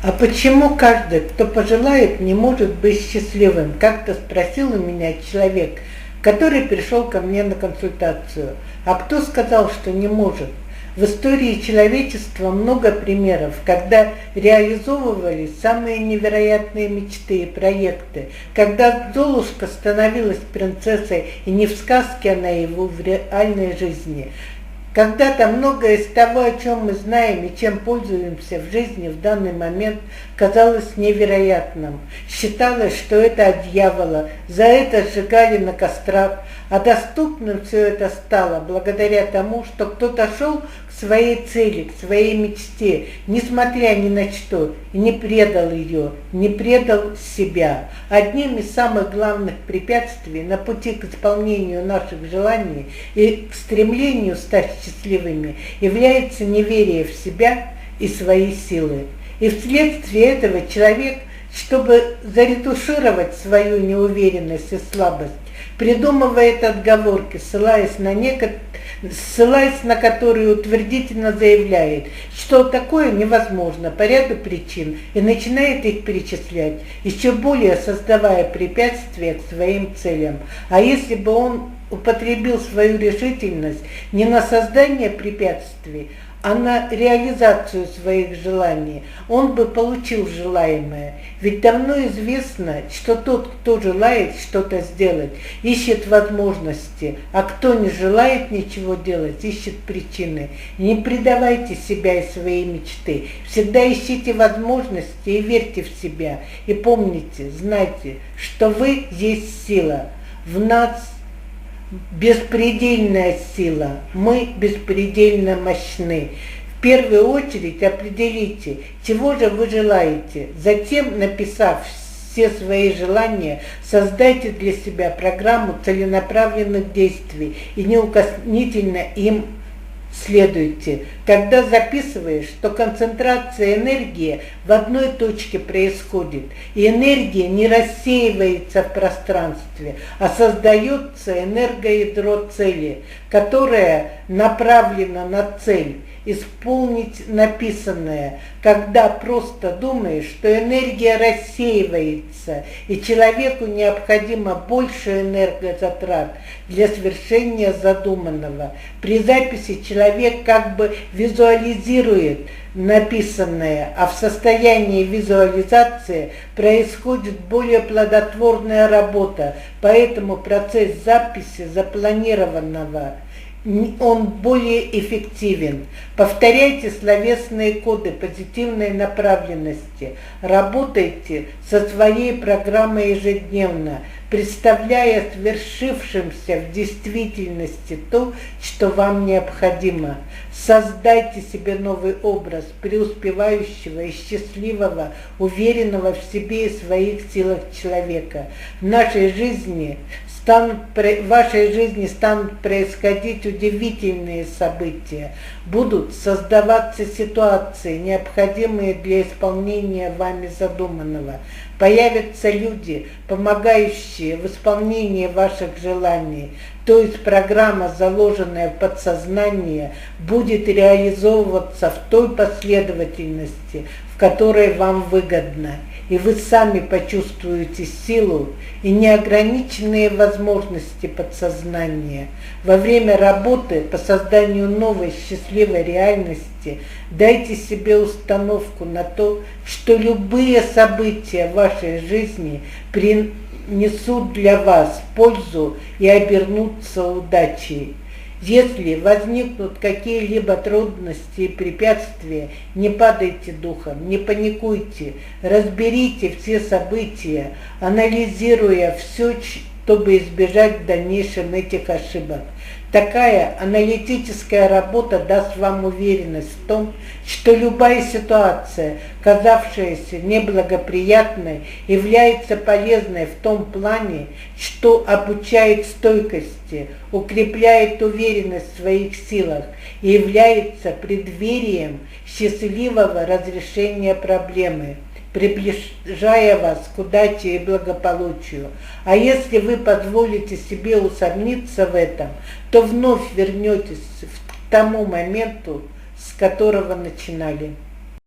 А почему каждый, кто пожелает, не может быть счастливым? Как-то спросил у меня человек, который пришел ко мне на консультацию. А кто сказал, что не может? В истории человечества много примеров, когда реализовывались самые невероятные мечты и проекты, когда Золушка становилась принцессой и не в сказке, а наяву, в реальной жизни. Когда-то многое из того, о чем мы знаем и чем пользуемся в жизни в данный момент, казалось невероятным. Считалось, что это от дьявола, за это сжигали на кострах, а доступным все это стало благодаря тому, что кто-то шел к своей цели, к своей мечте, несмотря ни на что, и не предал ее, не предал себя. Одним из самых главных препятствий на пути к исполнению наших желаний и к стремлению стать счастливыми является неверие в себя и свои силы. И вследствие этого человек, чтобы заретушировать свою неуверенность и слабость, придумывает отговорки, ссылаясь на которые утвердительно заявляет, что такое невозможно по ряду причин, и начинает их перечислять, еще более создавая препятствия к своим целям. А если бы он употребил свою решительность не на создание препятствий, а на реализацию своих желаний, он бы получил желаемое. Ведь давно известно, что тот, кто желает что-то сделать, ищет возможности, а кто не желает ничего делать, ищет причины. Не предавайте себя и свои мечты. Всегда ищите возможности и верьте в себя. И помните, знайте, что вы есть сила. В нас беспредельная сила, мы беспредельно мощны. В первую очередь определите, чего же вы желаете. Затем, написав все свои желания, создайте для себя программу целенаправленных действий и неукоснительно им следуйте. Когда записываешь, то концентрация энергии в одной точке происходит, и энергия не рассеивается в пространстве, а создается энергоядро цели, которая направлена на цель исполнить написанное, когда просто думаешь, что энергия рассеивается, и человеку необходимо больше энергозатрат для свершения задуманного. При записи человек как бы визуализирует написанное, а в состоянии визуализации происходит более плодотворная работа, поэтому процесс записи запланированного он более эффективен. Повторяйте словесные коды позитивной направленности. Работайте со своей программой ежедневно, представляя свершившимся в действительности то, что вам необходимо. Создайте себе новый образ преуспевающего и счастливого, уверенного в себе и своих силах человека. В вашей жизни станут происходить удивительные события, будут создаваться ситуации, необходимые для исполнения вами задуманного. Появятся люди, помогающие в исполнении ваших желаний, то есть программа, заложенная в подсознание, будет реализовываться в той последовательности, в которой вам выгодно. И вы сами почувствуете силу и неограниченные возможности подсознания. Во время работы по созданию новой счастливой реальности дайте себе установку на то, что любые события в вашей жизни принесут для вас пользу и обернутся удачей. Если возникнут какие-либо трудности и препятствия, не падайте духом, не паникуйте, разберите все события, анализируя все, чтобы избежать в дальнейшем этих ошибок. Такая аналитическая работа даст вам уверенность в том, что любая ситуация, казавшаяся неблагоприятной, является полезной в том плане, что обучает стойкости, укрепляет уверенность в своих силах и является преддверием счастливого разрешения проблемы, приближая вас к удаче и благополучию. А если вы позволите себе усомниться в этом, то вновь вернетесь к тому моменту, с которого начинали.